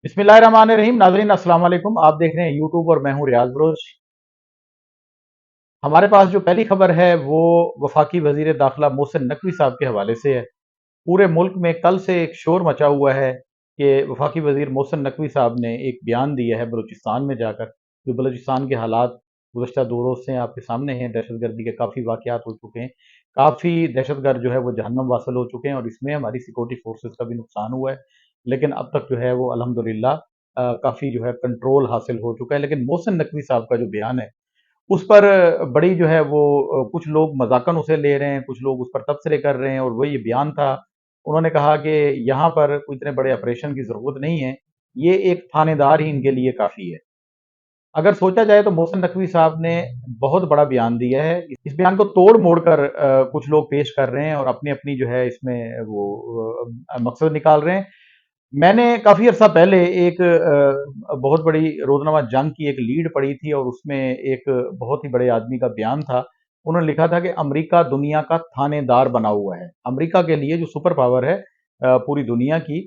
बिस्मिल्लाहिर्रहमानिर्रहीम। नाज़रीन अस्सलाम वालेकुम। आप देख रहे हैं यूट्यूब और मैं हूं रियाज बलोच। हमारे पास जो पहली खबर है वो वफाकी वजीर दाखिला मोहसिन नकवी साहब के हवाले से है। पूरे मुल्क में कल से एक शोर मचा हुआ है कि वफाकी वजीर मोहसिन नकवी साहब ने एक बयान दिया है बलूचिस्तान में जाकर। जो बलूचिस्तान के हालात गुज़श्ता 2 रोज़ से आपके सामने हैं, दहशत गर्दी के काफ़ी वाक़यात हो चुके हैं, काफ़ी दहशत गर्द जो है वो जहन्नम वासल हो चुके हैं और इसमें हमारी सिक्योरिटी फोर्सेस का भी नुकसान हुआ है। लेकिन अब तक जो है वो अल्हम्दुलिल्लाह काफ़ी जो है कंट्रोल हासिल हो चुका है। लेकिन मोहसिन नकवी साहब का जो बयान है उस पर बड़ी जो है वो कुछ लोग मज़ाकन उसे ले रहे हैं, कुछ लोग उस पर तबसरे कर रहे हैं और वो ये बयान था। उन्होंने कहा कि यहाँ पर कोई इतने बड़े ऑपरेशन की ज़रूरत नहीं है, ये एक थानेदार ही इनके लिए काफ़ी है। अगर सोचा जाए तो मोहसिन नकवी साहब ने बहुत बड़ा बयान दिया है। इस बयान को तोड़-मोड़ कर कुछ लोग पेश कर रहे हैं और अपनी-अपनी जो है इसमें वो मकसद निकाल रहे हैं। मैंने काफ़ी अर्सा पहले एक बहुत बड़ी रोज़नामा जंग की एक लीड पढ़ी थी और उसमें एक बहुत ही बड़े आदमी का बयान था। उन्होंने लिखा था कि अमेरिका दुनिया का थानेदार बना हुआ है। अमेरिका के लिए जो सुपर पावर है पूरी दुनिया की,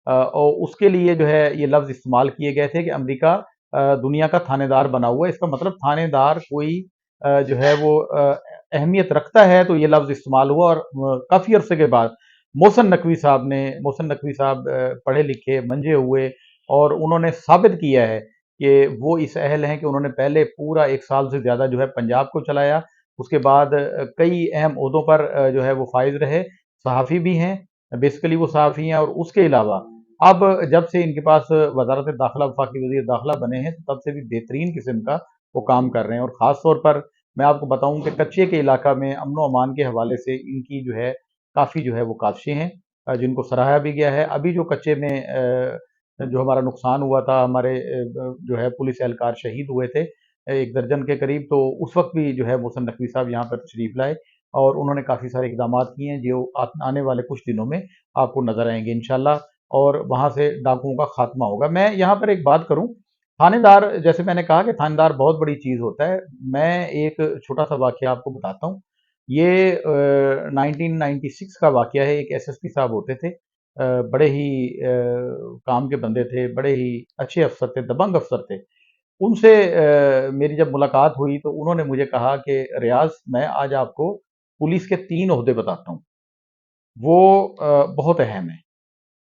और उसके लिए जो है ये लफ्ज़ इस्तेमाल किए गए थे कि अमेरिका दुनिया का थानेदार बना हुआ है। इसका मतलब थानेदार कोई जो है वो अहमियत रखता है, तो ये लफ्ज़ इस्तेमाल हुआ और काफ़ी अरसे के बाद मोहसिन नकवी साहब पढ़े लिखे मंझे हुए और उन्होंने साबित किया है कि वो इस अहल हैं कि उन्होंने पहले पूरा 1 साल से ज़्यादा जो है पंजाब को चलाया। उसके बाद कई अहम ओहदों पर जो है वो फाइज रहे, सहाफ़ी भी हैं, बेसिकली वो सहाफ़ी हैं। और उसके अलावा अब जब से इनके पास वज़ारत दाखिला वफाकी वज़ीर दाखिला बने हैं तो तब से भी बेहतरीन किस्म का वो काम कर रहे हैं। और ख़ास तौर पर मैं आपको बताऊं कि कच्चे के इलाका में अमन व अमान के हवाले से इनकी जो है काफ़ी जो है वो काविशें हैं, जिनको सराहा भी गया है। अभी जो कच्चे में जो हमारा नुकसान हुआ था, हमारे जो है पुलिस एहलकार शहीद हुए थे 1 दर्जन के करीब, तो उस वक्त भी जो है मोहसिन नकवी साहब यहाँ पर तशरीफ़ लाए और उन्होंने काफ़ी सारे इकदामात किए हैं जो आने वाले कुछ दिनों में आपको नज़र आएंगे इंशाल्लाह। और वहाँ से डाकुओं का खात्मा होगा। मैं यहाँ पर एक बात करूँ, थानेदार, जैसे मैंने कहा कि थानेदार बहुत बड़ी चीज़ होता है। मैं एक छोटा सा वाक़या आपको बताता हूँ। ये 1996 का वाक़या है। एक एसएसपी साहब होते थे, बड़े ही काम के बंदे थे, बड़े ही अच्छे अफ़सर थे, दबंग अफ़सर थे। उनसे मेरी जब मुलाकात हुई तो उन्होंने मुझे कहा कि रियाज़, मैं आज आपको पुलिस के 3 ओहदे बताता हूँ, वो बहुत अहम हैं।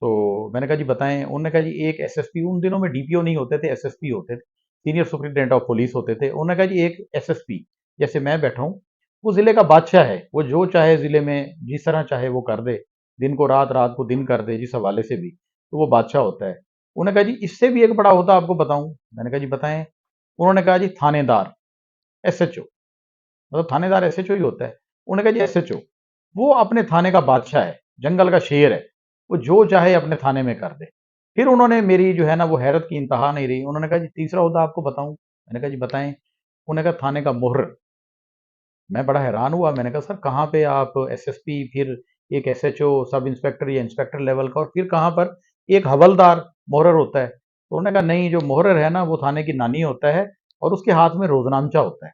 तो मैंने कहा जी बताएँ। उन्होंने कहा जी एक एसएसपी, उन दिनों में डीपीओ नहीं होते थे, एसएसपी होते थे, सीनियर सुपरिटेंडेंट ऑफ पुलिस होते थे। उन्होंने कहा जी एक एसएसपी, जैसे मैं बैठा हूँ, वो ज़िले का बादशाह है, वो जो चाहे ज़िले में जिस तरह चाहे वो कर दे, दिन को रात, रात को दिन कर दे, जिस हवाले से भी, तो वो बादशाह होता है। उन्होंने कहा जी इससे भी एक बड़ा ओहदा आपको बताऊँ? मैंने कहा जी बताएँ। उन्होंने कहा जी थानेदार, एसएचओ, मतलब थानेदार एसएचओ ही होता है। उन्होंने कहा जी एसएचओ, वो अपने थाने का बादशाह है, जंगल का शेर है, वो जो चाहे अपने थाने में कर दे। फिर उन्होंने मेरी जो है ना वो हैरत की इंतहा नहीं रही। उन्होंने कहा जी तीसरा ओहदा आपको बताऊं? मैंने कहा जी बताएं। उन्होंने कहा थाने का मुहर्र। मैं बड़ा हैरान हुआ। मैंने कहा सर कहाँ पे आप एसएसपी, फिर एक एसएचओ, सब इंस्पेक्टर या इंस्पेक्टर लेवल का, और फिर कहाँ पर एक हवलदार मुहर्र होता है? तो उन्होंने कहा नहीं, जो मुहर्र है ना वो थाने की नानी होता है और उसके हाथ में रोजनामचा होता है।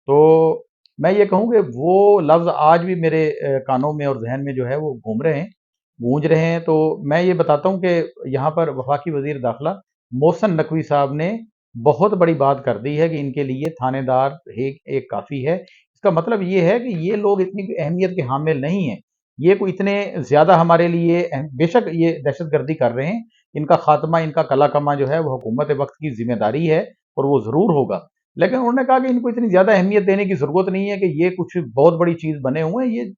तो मैं ये कहूँ कि वो लफ्ज़ आज भी मेरे कानों में और ज़हन में जो है वो घूम रहे हैं, गूंज रहे हैं। तो मैं ये बताता हूँ कि यहाँ पर वफाकी वज़ीर दाखिला मोहसिन नकवी साहब ने बहुत बड़ी बात कर दी है कि इनके लिए थानेदार एक काफ़ी है। इसका मतलब ये है कि ये लोग इतनी अहमियत के हामिल नहीं हैं। ये कोई इतने ज़्यादा हमारे लिए बेशक ये दहशतगर्दी कर रहे हैं, इनका खात्मा, इनका कला कमा जो है वो हुकूमत वक्त की जिम्मेदारी है और वो ज़रूर होगा। लेकिन उन्होंने कहा कि इनको इतनी ज़्यादा अहमियत देने की ज़रूरत नहीं है कि ये कुछ बहुत बड़ी चीज़ बने हुए हैं। ये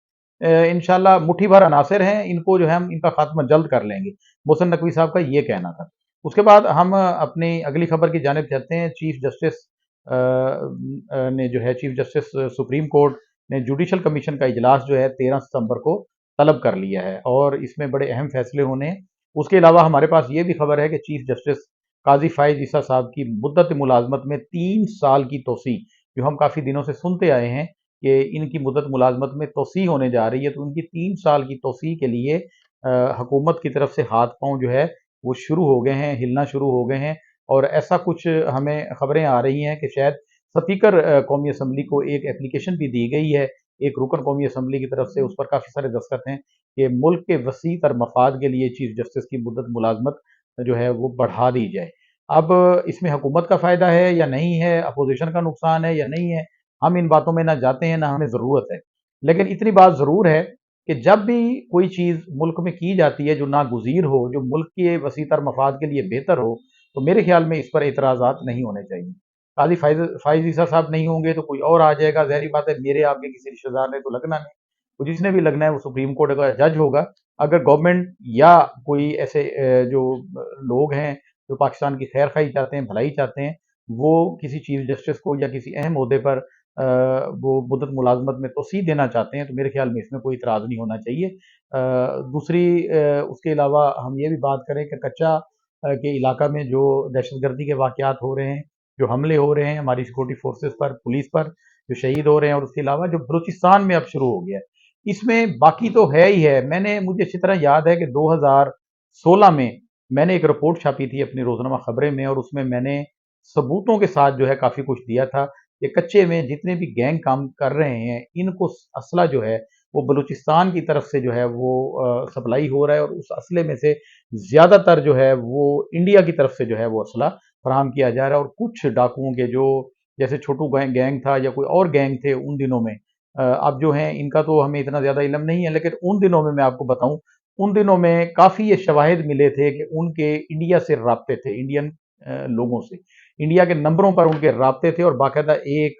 इंशाल्लाह मुट्ठी भर अनासिर हैं, इनको जो है हम इनका खात्मा जल्द कर लेंगे। मोहसिन नकवी साहब का ये कहना था। उसके बाद हम अपनी अगली खबर की जानिब चलते हैं। चीफ जस्टिस ने जो है, चीफ जस्टिस सुप्रीम कोर्ट ने जुडिशल कमीशन का इजलास जो है 13 सितंबर को तलब कर लिया है और इसमें बड़े अहम फैसले होने हैं। उसके अलावा हमारे पास ये भी खबर है कि चीफ जस्टिस काजी फाइज ईसा साहब की मुद्दत मुलाजमत में 3 साल की तोसी, जो हम काफ़ी दिनों से सुनते आए हैं कि इनकी मुद्दत मुलाजमत में तोसी होने जा रही है, तो उनकी 3 साल की तोसी के लिए हुकूमत की तरफ से हाथ पांव जो है वो शुरू हो गए हैं, हिलना शुरू हो गए हैं। और ऐसा कुछ हमें खबरें आ रही हैं कि शायद स्पीकर कौमी असम्बली को एक एप्लीकेशन भी दी गई है, एक रुकन कौमी असम्बली की तरफ से, उस पर काफ़ी सारे दस्तखत हैं कि मुल्क के वसी तर मफाद के लिए चीफ जस्टिस की मुद्दत मुलाजमत जो है वो बढ़ा दी जाए। अब इसमें हुकूमत का फ़ायदा है या नहीं है, अपोज़िशन का नुकसान है या नहीं है, हम इन बातों में ना जाते हैं, ना हमें ज़रूरत है। लेकिन इतनी बात ज़रूर है कि जब भी कोई चीज़ मुल्क में की जाती है जो नागुज़ीर हो, जो मुल्क के वसीतर मफ़ाद के लिए बेहतर हो, तो मेरे ख़्याल में इस पर एतराज़ात नहीं होने चाहिए। काज़ी फ़ाइज़ ईसा साहब नहीं होंगे तो कोई और आ जाएगा, ज़ाहिर-सी बात है मेरे आपके किसी रिश्तेदार ने तो लगना नहीं। तो जिसने भी लगना है वो सुप्रीम कोर्ट का जज होगा। अगर गवर्नमेंट या कोई ऐसे जो लोग हैं जो पाकिस्तान की खैर खाई चाहते हैं, भलाई चाहते हैं, वो किसी चीफ जस्टिस को या किसी अहम ओहदे पर वो मुद्दत मुलाजमत में तोसी देना चाहते हैं, तो मेरे ख्याल में इसमें कोई इतराज़ नहीं होना चाहिए। दूसरी उसके अलावा हम ये भी बात करें कि कच्चा के इलाका में जो दहशतगर्दी के वाक़यात हो रहे हैं, जो हमले हो रहे हैं हमारी सिक्योरिटी फोर्सेस पर, पुलिस पर, जो शहीद हो रहे हैं, और उसके अलावा जो बलूचिस्तान में अब शुरू हो गया है, इसमें बाकी तो है ही है। मुझे अच्छी तरह याद है कि 2016 में मैंने एक रिपोर्ट छापी थी अपनी रोज़नामा खबरें में, और उसमें मैंने सबूतों के साथ जो है काफ़ी कुछ दिया था कि कच्चे में जितने भी गैंग काम कर रहे हैं, इनको असला जो है वो बलूचिस्तान की तरफ से जो है वो सप्लाई हो रहा है, और उस असले में से ज़्यादातर जो है वो इंडिया की तरफ से जो है वो असला फराहम किया जा रहा है। और कुछ डाकुओं के जो जैसे छोटू गैंग था या कोई और गैंग थे उन दिनों में, अब जो हैं इनका तो हमें इतना ज़्यादा इल्म नहीं है, लेकिन उन दिनों में मैं आपको बताऊं, उन दिनों में काफ़ी ये शवाहिद मिले थे कि उनके इंडिया से राब्ते थे, इंडियन लोगों से, इंडिया के नंबरों पर उनके राब्ते थे। और बाकायदा एक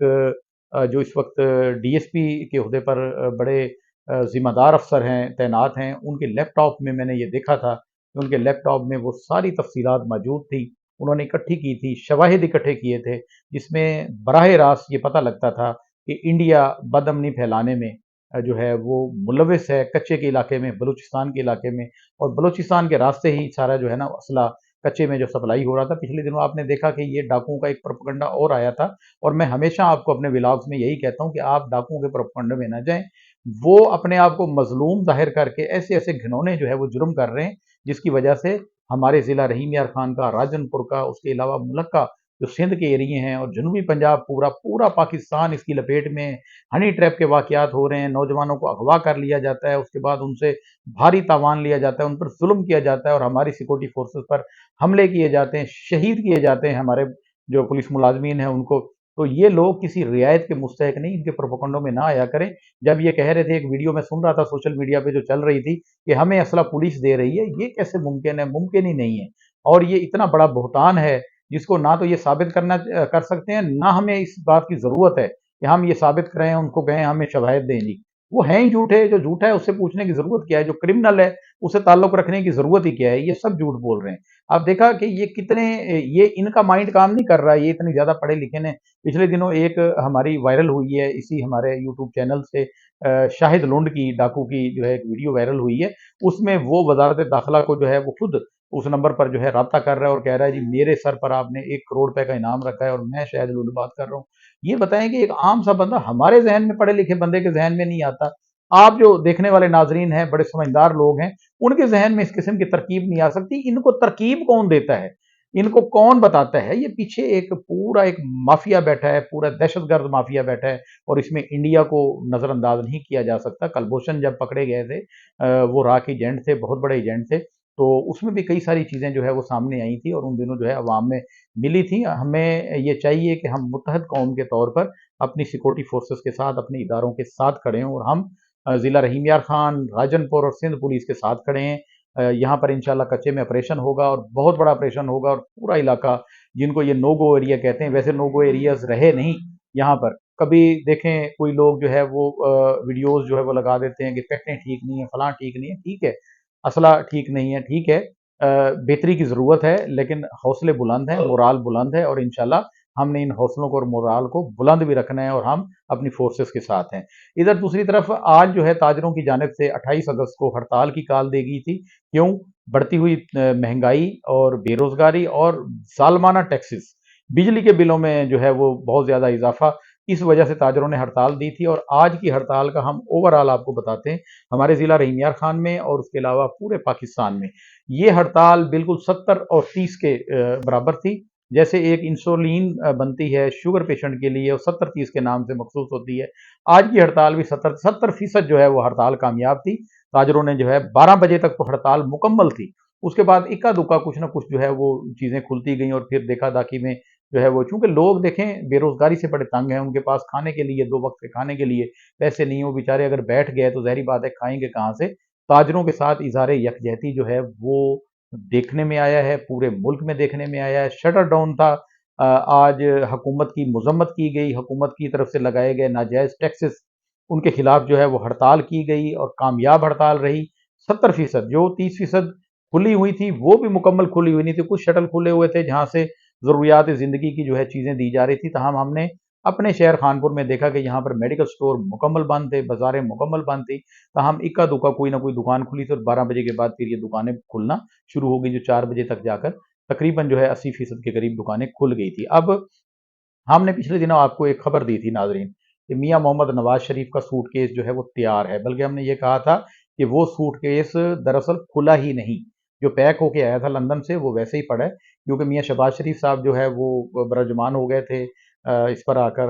जो इस वक्त डीएसपी के ओहदे पर बड़े ज़िम्मेदार अफसर हैं, तैनात हैं, उनके लैपटॉप में मैंने ये देखा था कि उनके लैपटॉप में वो सारी तफसीलात मौजूद थी, उन्होंने इकट्ठी की थी, शवाहिद इकट्ठे किए थे, जिसमें बराह रास्त ये पता लगता था कि इंडिया बदअमनी फैलाने में जो है वो मुलविस है, कच्चे के इलाके में, बलूचिस्तान के इलाके में, और बलूचिस्तान के रास्ते ही सारा जो है ना असला कच्चे में जो सप्लाई हो रहा था। पिछले दिनों आपने देखा कि ये डाकुओं का एक प्रोपेगेंडा और आया था, और मैं हमेशा आपको अपने व्लॉग्स में यही कहता हूँ कि आप डाकुओं के प्रोपेगेंडे में ना जाएं। वो अपने आप को मजलूम जाहिर करके ऐसे ऐसे घिनौने जो है वो जुर्म कर रहे हैं, जिसकी वजह से हमारे ज़िला रहीम यार खान का, राजनपुर का, उसके अलावा मुल्क का जो सिंध के एरिए हैं और जनूबी पंजाब, पूरा पूरा पाकिस्तान इसकी लपेट में, हनी ट्रैप के वाक़यात हो रहे हैं, नौजवानों को अगवा कर लिया जाता है, उसके बाद उनसे भारी तावान लिया जाता है, उन पर जुल्म किया जाता है, और हमारी सिक्योरिटी फोर्सेस पर हमले किए जाते हैं, शहीद किए जाते हैं हमारे जो पुलिस मुलाजमीन हैं उनको। तो ये लोग किसी रियायत के मुस्तहक नहीं, इनके प्रोपेगेंडों में ना आया करें। जब ये कह रहे थे, एक वीडियो में सुन रहा था सोशल मीडिया पे जो चल रही थी कि हमें असला पुलिस दे रही है, ये कैसे मुमकिन है? मुमकिन ही नहीं है। और ये इतना बड़ा बुहतान है जिसको ना तो ये साबित कर सकते हैं, ना हमें इस बात की ज़रूरत है कि हम ये साबित करें, उनको कहें हमें शवाहिद दें जी। वो हैं ही झूठे, जो झूठा है उससे पूछने की ज़रूरत क्या है? जो क्रिमिनल है उससे ताल्लुक़ रखने की ज़रूरत ही क्या है? ये सब झूठ बोल रहे हैं। आप देखा कि ये कितने, ये इनका माइंड काम नहीं कर रहा है, ये इतने ज़्यादा पढ़े लिखे ने। पिछले दिनों एक हमारी वायरल हुई है इसी हमारे यूट्यूब चैनल से, शाहिद लुंड की, डाकू की जो है एक वीडियो वायरल हुई है। उसमें वो वज़ारत दाखिला को जो है वो खुद उस नंबर पर जो है राब्ता कर रहा है और कह रहा है जी मेरे सर पर आपने 1 करोड़ रुपए का इनाम रखा है और मैं शाहिद लुंड बात कर रहा हूँ। ये बताएं कि एक आम सा बंदा, हमारे ज़हन में, पढ़े लिखे बंदे के ज़हन में नहीं आता। आप जो देखने वाले नाज़रीन हैं, बड़े समझदार लोग हैं, उनके ज़हन में इस किस्म की तरकीब नहीं आ सकती। इनको तरकीब कौन देता है? इनको कौन बताता है? ये पीछे एक पूरा एक माफिया बैठा है, पूरा दहशतगर्द माफिया बैठा है, और इसमें इंडिया को नज़रअंदाज नहीं किया जा सकता। कलभूषण जब पकड़े गए थे, वो राख एजेंट थे, बहुत बड़े एजेंट थे, तो उसमें भी कई सारी चीज़ें जो है वो सामने आई थी और उन दिनों जो है अवाम में मिली थी। हमें ये चाहिए कि हम मुत्तहद कौम के तौर पर अपनी सिक्योरिटी फोर्सेस के साथ, अपने इदारों के साथ खड़े हों, और हम ज़िला रहीम यार खान, राजनपुर और सिंध पुलिस के साथ खड़े हैं। यहाँ पर इंशाल्लाह कच्चे में ऑपरेशन होगा, और बहुत बड़ा ऑपरेशन होगा, और पूरा इलाका, जिनको ये नो गो एरिया कहते हैं, वैसे नो गो एरियाज रहे नहीं यहाँ पर कभी। देखें कोई लोग जो है वो वीडियोस जो है वो लगा देते हैं कि फैक्टें ठीक नहीं है, फलां ठीक नहीं है। ठीक है, असला ठीक नहीं है, ठीक है, बेहतरी की ज़रूरत है, लेकिन हौसले बुलंद हैं, मोराल बुलंद है, और इंशाल्लाह हमने इन हौसलों को और मोराल को बुलंद भी रखना है, और हम अपनी फोर्सेस के साथ हैं। इधर दूसरी तरफ आज जो है ताजरों की जानिब से 28 अगस्त को हड़ताल की कॉल दी गई थी। क्यों? बढ़ती हुई महंगाई और बेरोजगारी और सालमाना टैक्सेस, बिजली के बिलों में जो है वो बहुत ज़्यादा इजाफा, इस वजह से ताजरों ने हड़ताल दी थी। और आज की हड़ताल का हम ओवरऑल आपको बताते हैं, हमारे ज़िला रहीम यार खान में और उसके अलावा पूरे पाकिस्तान में ये हड़ताल बिल्कुल 70 और 30 के बराबर थी। जैसे एक इंसुलिन बनती है शुगर पेशेंट के लिए, और 70-30 के नाम से मखसूस होती है, आज की हड़ताल भी 70% जो है वो हड़ताल कामयाब थी। ताजरों ने जो है 12 बजे तक तो हड़ताल मुकम्मल थी, اس کے بعد اکا دکا کچھ نہ کچھ جو ہے وہ چیزیں کھلتی گئیں، اور پھر دیکھا داکھی میں جو ہے وہ، چونکہ لوگ دیکھیں بے روزگاری سے بڑے تنگ ہیں، ان کے پاس کھانے کے لیے 2 وقت کے کھانے کے لیے پیسے نہیں، وہ بیچارے اگر بیٹھ گئے تو ظاہری بات ہے کھائیں گے کہاں سے۔ تاجروں کے ساتھ اظہار یکجہتی جو ہے وہ دیکھنے میں آیا ہے، پورے ملک میں دیکھنے میں آیا ہے۔ شٹر ڈاؤن تھا، آج حکومت کی مذمت کی گئی، حکومت کی طرف سے لگائے گئے ناجائز ٹیکسز، ان کے خلاف جو ہے وہ ہڑتال کی گئی اور کامیاب ہڑتال رہی۔ 70%، جو 30% کھلی ہوئی تھی وہ بھی مکمل کھلی ہوئی نہیں تھی، کچھ شٹل کھلے ہوئے تھے جہاں سے ضروریات زندگی کی جو ہے چیزیں دی جا رہی تھی، تاہم ہم نے اپنے شہر خانپور میں دیکھا کہ یہاں پر میڈیکل سٹور مکمل بند تھے، بازاریں مکمل بند تھی، تاہم اکا دکا کوئی نہ کوئی دکان کھلی تھی، اور 12 بجے کے بعد پھر یہ دکانیں کھلنا شروع ہو گئی، جو 4 بجے تک جا کر تقریباً جو ہے 80% کے قریب دکانیں کھل گئی تھی۔ اب ہم نے پچھلے دنوں آپ کو ایک خبر دی تھی ناظرین کہ میاں محمد نواز شریف کا سوٹ کیس جو ہے وہ تیار ہے، بلکہ ہم نے یہ کہا تھا کہ وہ سوٹ کیس دراصل کھلا ہی نہیں، جو پیک ہو کے آیا تھا لندن سے وہ ویسے ہی پڑا ہے، کیونکہ میاں شہباز شریف صاحب جو ہے وہ برجمان ہو گئے تھے اس پر آ کر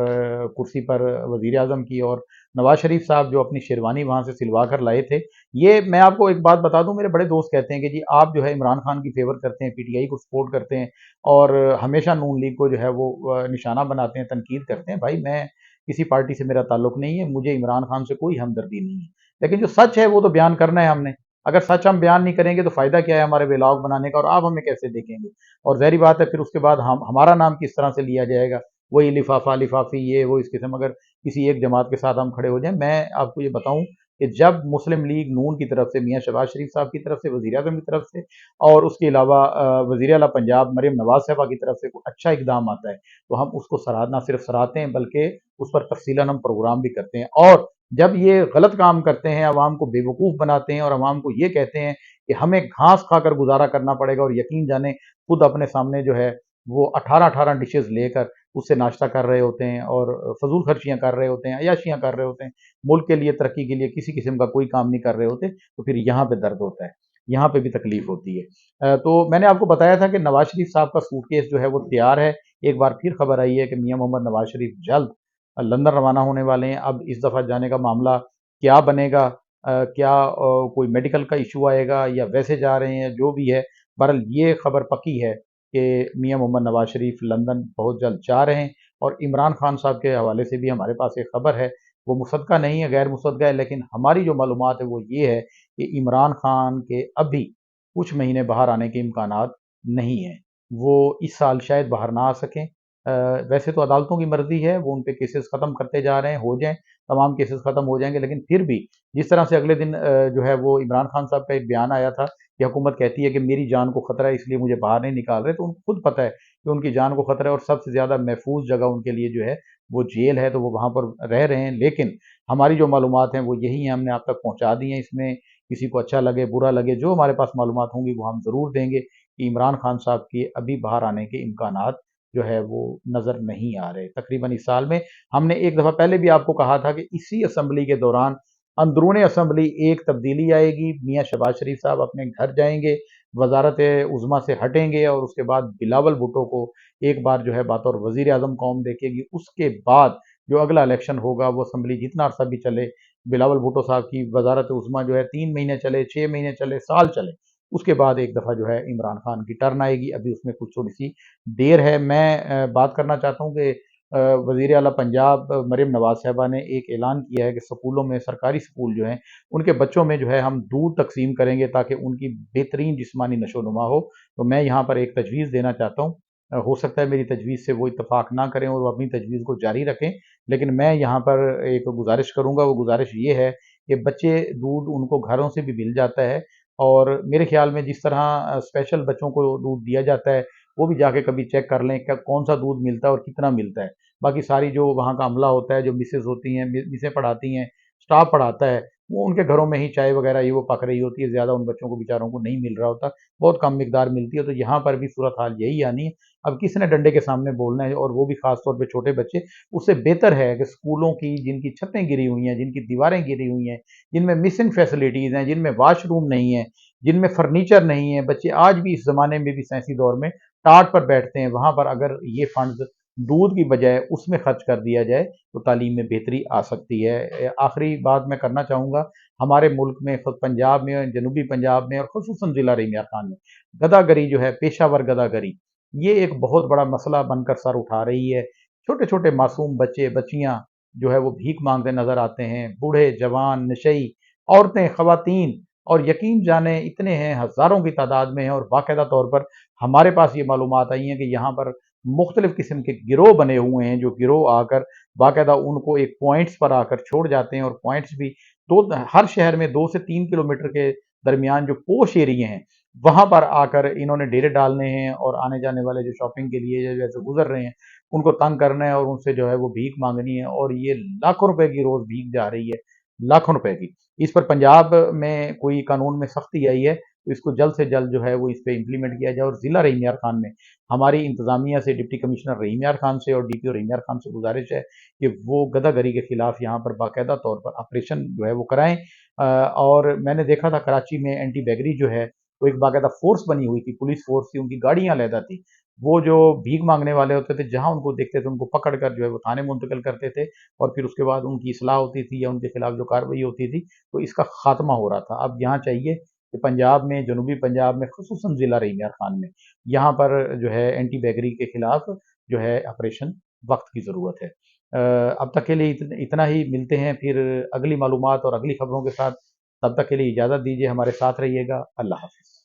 کرسی پر وزیر اعظم کی، اور نواز شریف صاحب جو اپنی شیروانی وہاں سے سلوا کر لائے تھے۔ یہ میں آپ کو ایک بات بتا دوں، میرے بڑے دوست کہتے ہیں کہ جی آپ جو ہے عمران خان کی فیور کرتے ہیں، پی ٹی آئی کو سپورٹ کرتے ہیں، اور ہمیشہ نون لیگ کو جو ہے وہ نشانہ بناتے ہیں، تنقید کرتے ہیں۔ بھائی میں کسی پارٹی سے میرا تعلق نہیں ہے، مجھے عمران خان سے کوئی ہمدردی نہیں ہے، لیکن جو سچ ہے وہ تو بیان کرنا ہے ہم نے۔ اگر سچ ہم بیان نہیں کریں گے تو فائدہ کیا ہے ہمارے ولاگ بنانے کا، اور آپ ہمیں کیسے دیکھیں گے؟ اور ظاہری بات ہے پھر اس کے بعد ہمارا نام کس طرح سے لیا جائے گا؟ وہی لفافہ لفافی یہ وہ اس قسم، اگر کسی ایک جماعت کے ساتھ ہم کھڑے ہو جائیں۔ میں آپ کو یہ بتاؤں کہ جب مسلم لیگ نون کی طرف سے، میاں شہباز شریف صاحب کی طرف سے، وزیر اعظم کی طرف سے، اور اس کے علاوہ وزیر اعلیٰ پنجاب مریم نواز صاحبہ کی طرف سے کوئی اچھا اقدام آتا ہے تو ہم اس کو نہ صرف سراہتے ہیں بلکہ اس پر تفصیلاً ہم پروگرام بھی کرتے ہیں، اور جب یہ غلط کام کرتے ہیں، عوام کو بے وقوف بناتے ہیں اور عوام کو یہ کہتے ہیں کہ ہمیں گھاس کھا کر گزارا کرنا پڑے گا، اور یقین جانیں خود اپنے سامنے جو ہے وہ 18 ڈشز لے کر اس سے ناشتہ کر رہے ہوتے ہیں، اور فضول خرچیاں کر رہے ہوتے ہیں، عیاشیاں کر رہے ہوتے ہیں، ملک کے لیے ترقی کے لیے کسی قسم کا کوئی کام نہیں کر رہے ہوتے، تو پھر یہاں پہ درد ہوتا ہے، یہاں پہ بھی تکلیف ہوتی ہے۔ تو میں نے آپ کو بتایا تھا کہ نواز شریف صاحب کا سوٹ کیس جو ہے وہ تیار ہے۔ ایک بار پھر خبر آئی ہے کہ میاں محمد نواز شریف جلد لندن روانہ ہونے والے ہیں۔ اب اس دفعہ جانے کا معاملہ کیا بنے گا؟ کیا کوئی میڈیکل کا ایشو آئے گا یا ویسے جا رہے ہیں؟ جو بھی ہے، بہرحال یہ خبر پکی ہے کہ میاں محمد نواز شریف لندن بہت جلد جا رہے ہیں، اور عمران خان صاحب کے حوالے سے بھی ہمارے پاس ایک خبر ہے، وہ مصدقہ نہیں ہے، غیر مصدقہ ہے، لیکن ہماری جو معلومات ہے وہ یہ ہے کہ عمران خان کے ابھی کچھ مہینے باہر آنے کے امکانات نہیں ہیں، وہ اس سال شاید باہر نہ آ سکیں۔ ویسے تو عدالتوں کی مرضی ہے، وہ ان پہ کیسز ختم کرتے جا رہے ہیں، ہو جائیں تمام کیسز ختم ہو جائیں گے، لیکن پھر بھی جس طرح سے اگلے دن جو ہے وہ عمران خان صاحب کا ایک بیان آیا تھا کہ حکومت کہتی ہے کہ میری جان کو خطرہ ہے اس لیے مجھے باہر نہیں نکال رہے، تو ان کو خود پتہ ہے کہ ان کی جان کو خطرہ ہے، اور سب سے زیادہ محفوظ جگہ ان کے لیے جو ہے وہ جیل ہے، تو وہ وہاں پر رہ رہے ہیں۔ لیکن ہماری جو معلومات ہیں وہ یہی ہیں، ہم نے آپ تک پہنچا دی ہیں، اس میں کسی کو اچھا لگے برا لگے، جو ہمارے پاس معلومات ہوں گی وہ ہم ضرور دیں گے کہ عمران خان صاحب کے ابھی باہر آنے کے امکانات جو ہے وہ نظر نہیں آ رہے تقریباً اس سال میں۔ ہم نے ایک دفعہ پہلے بھی آپ کو کہا تھا کہ اسی اسمبلی کے دوران اندرون اسمبلی ایک تبدیلی آئے گی، میاں شہباز شریف صاحب اپنے گھر جائیں گے، وزارت عظمیٰ سے ہٹیں گے، اور اس کے بعد بلاول بھٹو کو ایک بار جو ہے بطور وزیر اعظم قوم دیکھے گی۔ اس کے بعد جو اگلا الیکشن ہوگا وہ اسمبلی جتنا عرصہ بھی چلے، بلاول بھٹو صاحب کی وزارت عظمیٰ جو ہے 3 مہینے چلے، 6 مہینے چلے، سال چلے، اس کے بعد ایک دفعہ جو ہے عمران خان کی ٹرن آئے گی۔ ابھی اس میں کچھ تھوڑی سی دیر ہے۔ میں بات کرنا چاہتا ہوں کہ وزیر اعلیٰ پنجاب مریم نواز صاحبہ نے ایک اعلان کیا ہے کہ سکولوں میں، سرکاری سکول جو ہیں ان کے بچوں میں جو ہے ہم دودھ تقسیم کریں گے تاکہ ان کی بہترین جسمانی نشو و نما ہو۔ تو میں یہاں پر ایک تجویز دینا چاہتا ہوں، ہو سکتا ہے میری تجویز سے وہ اتفاق نہ کریں اور وہ اپنی تجویز کو جاری رکھیں، لیکن میں یہاں پر ایک گزارش کروں گا۔ وہ گزارش یہ ہے کہ بچے دودھ ان کو گھروں سے بھی مل جاتا ہے، اور میرے خیال میں جس طرح اسپیشل بچوں کو دودھ دیا جاتا ہے وہ بھی جا کے کبھی چیک کر لیں کہ کون سا دودھ ملتا ہے اور کتنا ملتا ہے۔ باقی ساری جو وہاں کا عملہ ہوتا ہے، جو مسز ہوتی ہیں، مسیں پڑھاتی ہیں، سٹاف پڑھاتا ہے، وہ ان کے گھروں میں ہی چائے وغیرہ یہ وہ پک رہی ہوتی ہے، زیادہ ان بچوں کو بیچاروں کو نہیں مل رہا ہوتا، بہت کم مقدار ملتی ہے۔ تو یہاں پر بھی صورتحال یہی آنی ہے۔ اب کس نے ڈنڈے کے سامنے بولنا ہے، اور وہ بھی خاص طور پہ چھوٹے بچے؟ اس سے بہتر ہے کہ اسکولوں کی جن کی چھتیں گری ہوئی ہیں، جن کی دیواریں گری ہوئی ہیں، جن میں مسنگ فیسلٹیز ہیں، جن میں واش روم نہیں ہیں، جن میں فرنیچر نہیں ہے، بچے آج بھی اس زمانے میں بھی سائنسی دور میں ٹاٹ پر بیٹھتے ہیں، وہاں پر اگر یہ فنڈز दूध की बजाय उसमें खर्च कर दिया जाए तो तालीम में बेहतरी आ सकती है। आखिरी बात मैं करना चाहूँगा, हमारे मुल्क में खुद पंजाब में, जनूबी पंजाब में और खुसूसन ज़िला रहीम यार खान में गदागरी जो है, पेशावर गदागरी, ये एक बहुत बड़ा मसला बनकर सर उठा रही है। छोटे छोटे मासूम बच्चे बच्चियाँ जो है वो भीख मांगते नजर आते हैं, बूढ़े जवान नशई, औरतें खवातीन, और यकीन जाने इतने हैं, हज़ारों की तादाद में हैं। और बाकायदा तौर पर हमारे पास ये मालूमात आई हैं कि यहाँ पर मुख्तलिफ किस्म के गिरोह बने हुए हैं, जो गिरोह आकर बाकायदा उनको एक पॉइंट्स पर आकर छोड़ जाते हैं, और पॉइंट्स भी दो, हर शहर में 2 से 3 किलोमीटर के दरमियान जो पोश एरिए हैं वहां पर आकर इन्होंने डेरे डालने हैं, और आने जाने वाले जो शॉपिंग के लिए जैसे गुजर रहे हैं उनको तंग करना है, और उनसे जो है वो भीख मांगनी है। और ये लाखों रुपए की रोज भीख जा रही है, लाखों रुपए की। इस पर पंजाब में कोई कानून में सख्ती आई है तो इसको जल्द से जल्द जो है वो इस पे इम्प्लीमेंट किया जाए। और ज़िला रहीम यार खान में हमारी इंतज़ामिया से, डिप्टी कमिश्नर रहीम यार खान से और डीपीओ रहीम यार खान से गुजारिश है कि वो गदागरी के खिलाफ यहाँ पर बाकायदा तौर पर ऑपरेशन जो है वो कराएं। और मैंने देखा था कराची में एंटी बैगरी जो है वो एक बाकायदा फोर्स बनी हुई थी, पुलिस फोर्स थी, उनकी गाड़ियां अलहदा थी। वो जो भीख मांगने वाले होते थे, जहां उनको देखते थे उनको पकड़ कर जो है वो थाने मुंतकिल करते थे, और फिर उसके बाद उनकी इस्लाह होती थी या उनके खिलाफ जो कार्रवाई होती थी तो इसका खात्मा हो रहा था। अब यहाँ चाहिए कि पंजाब में, जनूबी पंजाब में, खुसूसन ज़िला रहीम यार खान में, यहाँ पर जो है एंटी बैगरी के खिलाफ जो है ऑपरेशन वक्त की ज़रूरत है। अब तक के लिए इतना ही। मिलते हैं फिर अगली मालूमात और अगली खबरों के साथ। तब तक के लिए इजाज़त दीजिए, हमारे साथ रहिएगा। अल्लाह हाफ़िज़।